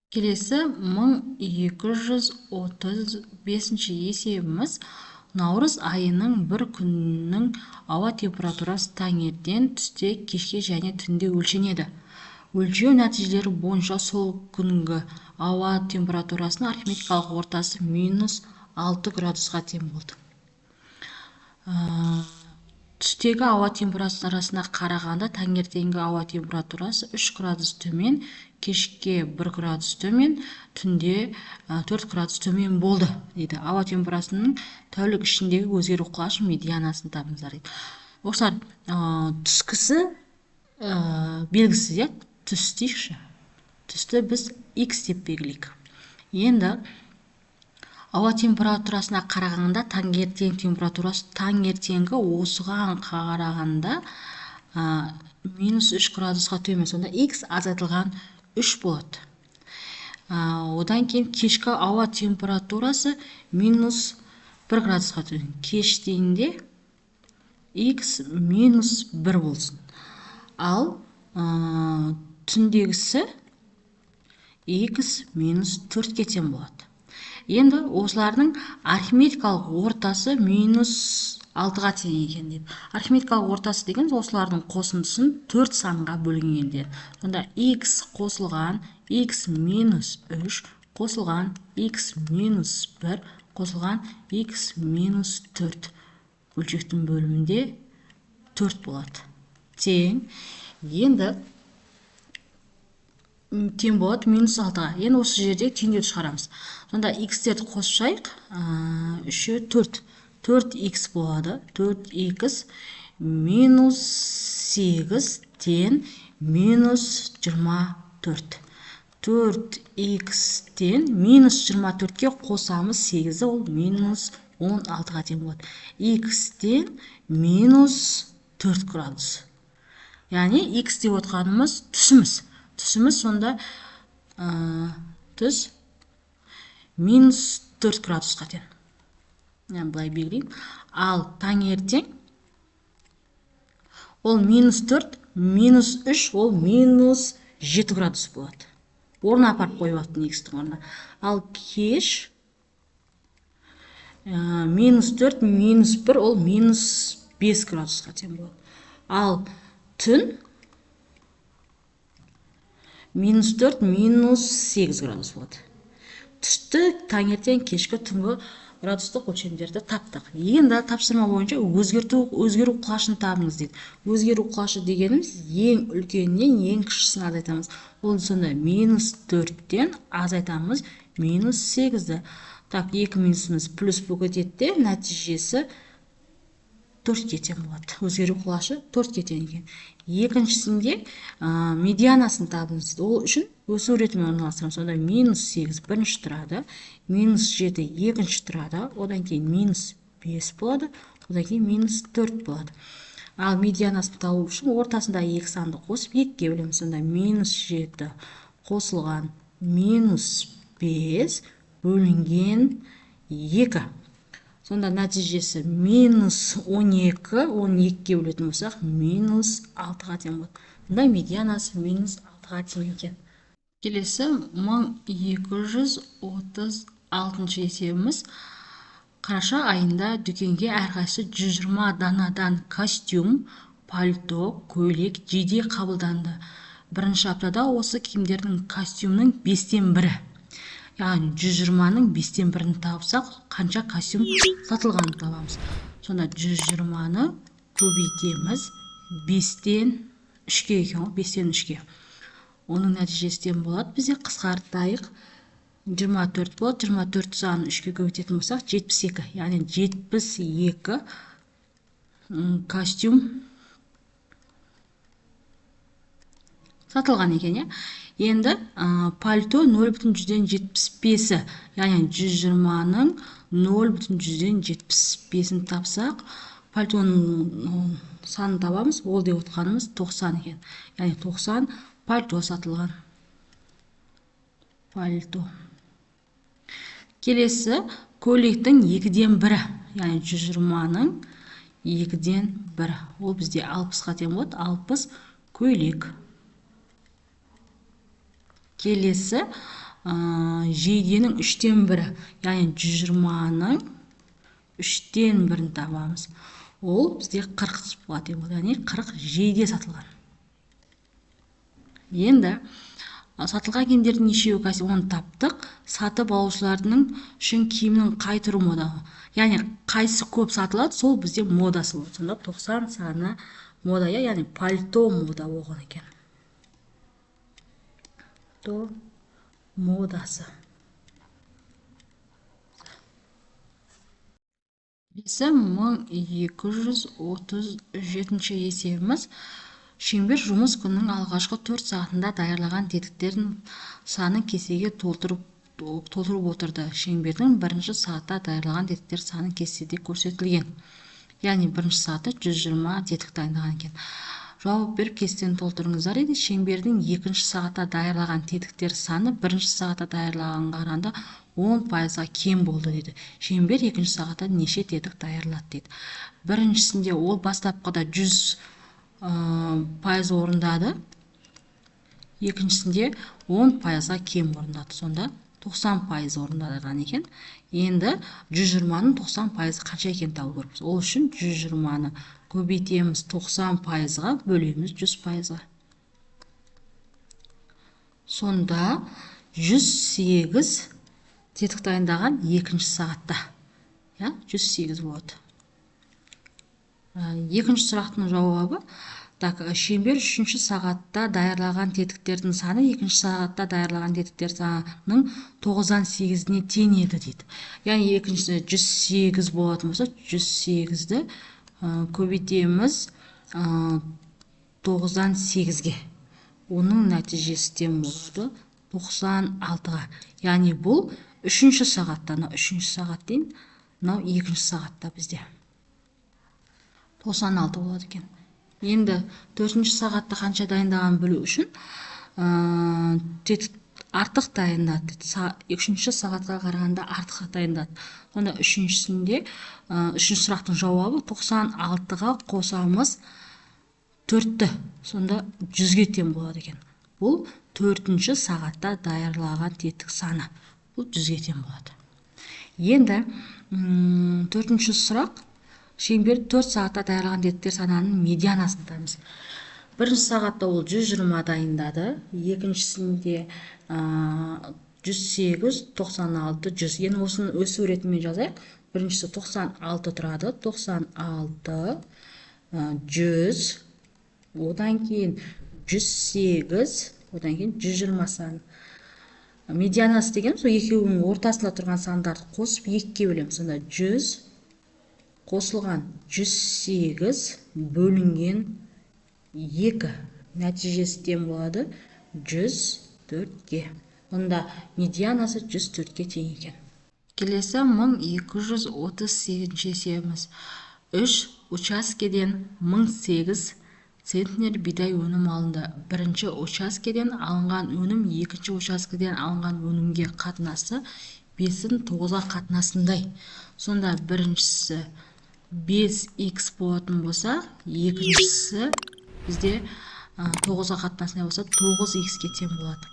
Келесі 1235 есебіміз наурыз айының бір күнінің ауа температурасы таңертең, түсте, кешке және түнде өлшенеді. Өлшеу нәтижелері бойынша сол күнгі ауа температурасының арифметикалық ортасы -6 градусқа тең болды. Түстегі ауа температурасына қарағанда таңертеңгі ауа температурасы 3 градус төмен, кешке 1 градус төмен, түнде 4 градус төмен болды дейді. Ауа температурасының тәулік ішіндегі өзгеру құлашы медианасын табыңыздар дейді. Осылар түскісі белгісіз, түс дейікші. Түсті біз x деп белгілейік. Енді ауа температурасына қарағанда таңертең температурасы таңертеңгі осыған қарағанда -3 градусқа төмен. Сонда x азайтылған 3 болады. Одан кейін кешкі ауа температурасы -1 градусқа төмен. Кештейінде x -1 болсын. Ал түндегісі x -4-ке тең болады. Енді осылардың арифметикалық ортасы -6-ға тең екен деп. Арифметикалық ортасы деген осылардың қосындысын 4 санға бөлінгенде. Сонда x қосылған x -3 қосылған x -1 қосылған x -4 бөлшектің бөлімінде 4 болады. Тең. Енді тең болады -6-ға. Енді осы жерде теңдеуді шығарамыз. Сонда x-терді қосшайық. 3-і 4. 4x болады. 4x -8 тен -24. 4x-тен -24-ке қосамыз 8-ді, ол -16-ға тең болады. x-тен -4 градус. Яғни x деп отқанымыз түсіміз. Түсіміз сонда түс -4 градусқа тең. Бұлай белгілеймін. Ал таңертең ол -4, -3, ол -7 градус болады. Орнына апарып қойып аттың x-тің орнына. Ал кеш -4, -1, ол -5 градусқа тең болады. Ал түн -4, -8 градус болады. Түсті, таңертең, кешкі, түнгі градустық өлшемдерді таптық. Енді тапсырма бойынша өзгеру құлашын табыңыз дейді. Өзгеру құлашы дегеніміз ең үлкеннен ең кішісін азайтамыз. Ол сонда -4-тен азайтамыз -8-ді. Так, 2 минусымыз плюс болып кетеді, нәтижесі 4-ке тең болады. Өзгеру құлашы 4-ке тең екен. Екіншісінде медианасын табыңыз. Ол үшін өсу ретімен орналастырамыз. Сонда -8 бірінші тұрады, -7 екінші тұрады, одан кейін -5 болады, одан кейін -4 болады. Ал медианасын табу үшін ортасында 2 санды қосып 2-ге бөлеміз. Сонда -7 қосылған -5 бөлінген 2. Сонда нәтижесі -12, 12-ге бөлетін болсақ, -6-ға тең болады. Сонда медианасы -6-ға тең екен. Келесі 1236 есебіміз. Қараша айында дүкенге әрқайсысы 120 данадан костюм, пальто, көйлек жиі қабылданды. Бірінші аптада осы киімдердің костюмның 5-тен 1-і. Яғни 120-ның 5-тен 1-ін тапсақ, қанша костюм сатылғанын табамыз. Сонда 120-ны көбейтеміз. 5-тен 3-ге екен, 5-тен 3-ге. Оның нәтижесінен болады. Бізде қысқартайық. 24 болады. 24 санын 3-ге көбейтетін болсақ, 72. Яғни 72 костюм сатылған екен. Енді пальто 0,75-і, яғни 120-ның 0,75-ін тапсақ, пальтоның санын табамыз. Ол деп отқанымыз 90 екен. Яғни 90 пальто сатылған. Пальто. Келесі көйлектің 2-ден 1-і, яғни 120-ның 2-ден 1-і. Ол бізде 60-ға тең болады. 60 көйлек. Келесі жейденің 3-тен 1-і, яғни 120-ның 3-тен 1-ін табамыз. Ол бізде 40 болады, яғни 40 жейде сатылған. Енді сатылған киімдердің нешеуі кәсіп, оны таптық. Сатып алушылардың үшін киімнің қай түрі модаға, яғни қайсы көп сатылады, сол бізде модасы болады. Сонда 90 саны мода, яғни пальто мода болған екен. Пальто модасы. Келесі 1237 есебіміз. Шеңбер жұмыс күннің алғашқы 4 сағатында даярлаған тетіктердің саны кесеге толтырып отырды. Шеңбердің бірінші сағатта даярлаған тетіктер саны кестеде көрсетілген. Яғни бірінші сағатта 120 тетік дайындаған екен. Жауап беріп кестені толтырыңыздар еді. Шеңбердің екінші сағатта даярлаған тетіктер саны бірінші сағатта даярлағанға қарағанда 10%-ға кем болды дейді. Шеңбер екінші сағатта неше тетік даярлады дейді. Біріншісінде ол бастапқыда 100% орындады. Екіншісінде 10%-ға кем орындады. Сонда 90% орындаған екен. Енді 120-ның 90%-ы қанша екен табу керекпіз. Ол үшін 120-ны көбейтеміз 90%-ға, бөлеміз 100%-ға. Сонда 108 тетік дайындаған екінші сағатта. 108 болады. Екінші сұрақтың жауабы, шеңбер үшінші сағатта даярлаған тетіктердің саны екінші сағатта даярлаған тетіктер санының 9-дан 8-іне тең еді дейді. Яғни екіншісі 108 болатын болса, 108-ді көбейтеміз 9-дан 8-ге. Оның нәтижесі тең болады 96-ға. Яғни бұл үшінші сағатта, үшінші сағат дейін, мынау екінші сағатта бізде 96 болады екен. Енді 4-ші сағатта қанша дайындаған білу үшін артық дайындады. 3-ші сағатқа қарағанда артық дайындады. Сонда үшінші сұрақтың жауабы 96-ға қосамыз 4-ті. Сонда 100-ге тең болады екен. Бұл 4-ші сағатта даярлаған тетік саны. Бұл 100-ге тең болады. Енді 4-ші сұрақ. Шеңбер 4 сағатта даярлаған тетіктер санының медианасын табамыз. Бірінші сағатта ол 120 дайындады. Екіншісінде 108, 96, 100. Енді осыны өз суретімен жазайық. Біріншісі 96 тұрады. 96, 100, одан кейін 108, одан кейін 120 саны. Медианасы деген сол екеуінің ортасында тұрған сандарды қосып 2-ге бөлеміз. Сонда 100 қосылған 108 бөлінген 2. Нәтижесі тең болады 104-ге. Онда медианасы 104-ге тең екен. Келесі 1238 есебіміз. 3 учаскеден 1008 центнер бидай өнім алынды. Бірінші учаскеден алынған өнім екінші учаскеден алынған өнімге қатынасы 5-ін 9-ға қатынасындай. Сонда біріншісі 5x болатын болса, екіншісі бізде 9-ға қатынасындай болса 9x-ге тең болады.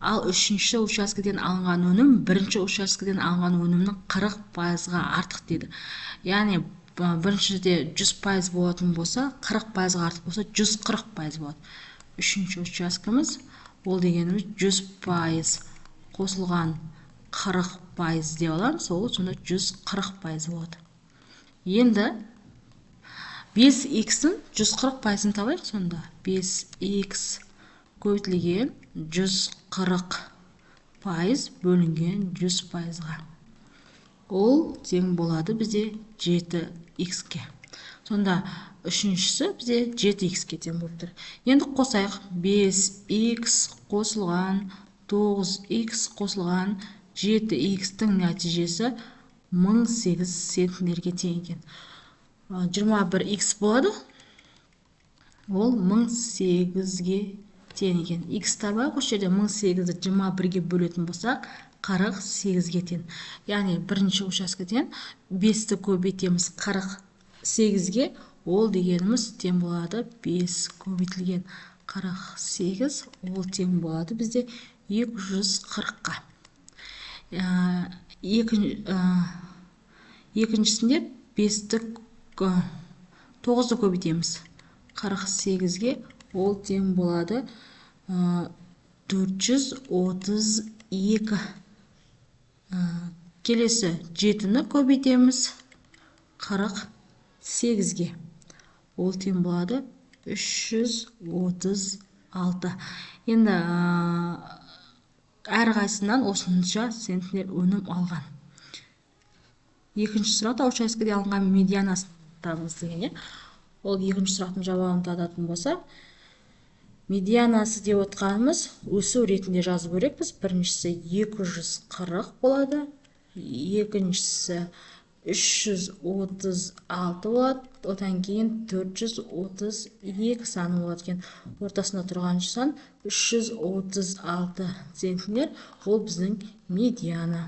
Ал үшінші учаскеден алынған өнім бірінші учаскеден алынған өнімнің 40%-ға артық деді. Яғни біріншіде 100% болатын болса, 40%-ға артық болса 140% болады. Үшінші учаскеміз, ол дегеніміз 100% қосылған 40% деп аламыз, сол сонда 140% болады. Енді 5x-ін 140%-ын табайық сонда. 5x көбейтілген 140% бөлінген 100%-ға. Ол тең болады бізде 7x-ке. Сонда үшіншісі бізде 7x-ке тең болып тұр. Енді қосайық. 5x қосылған 9x қосылған 7x-тің нәтижесі 1008 центнерге тең екен. 21x болады. Ол 1008-ге тең екен. X табайық. Осы жерде 1008-ді 21-ге бөлетін болсақ, 48-ге тең. Яғни бірінші учаскеден 5-ті көбейтеміз 48-ге, ол дегеніміз тең болады 5 көбейтілген 48, ол тең болады бізде 240-қа. Екіншісінде 5-ті 9-ды көбейтеміз 48-ге, ол тең болады 432. Келесі 7-ні көбейтеміз 48-ге, ол тең болады 336. Енді әрқайсынан осынша центнер өнім алған. Екінші сұрақта учаскеде алынған медианасын табыңыз деген. Ол екінші сұрақтың жауабын табатын болсақ, медианасы деп отқанымыз өсу ретінде жазып өrekпіз. Біріншісі 240 болады, екіншісі 336 болады, одан кейін 432 саны болады екен. Ортасында тұрған сан 336 центнер, ол біздің медиана.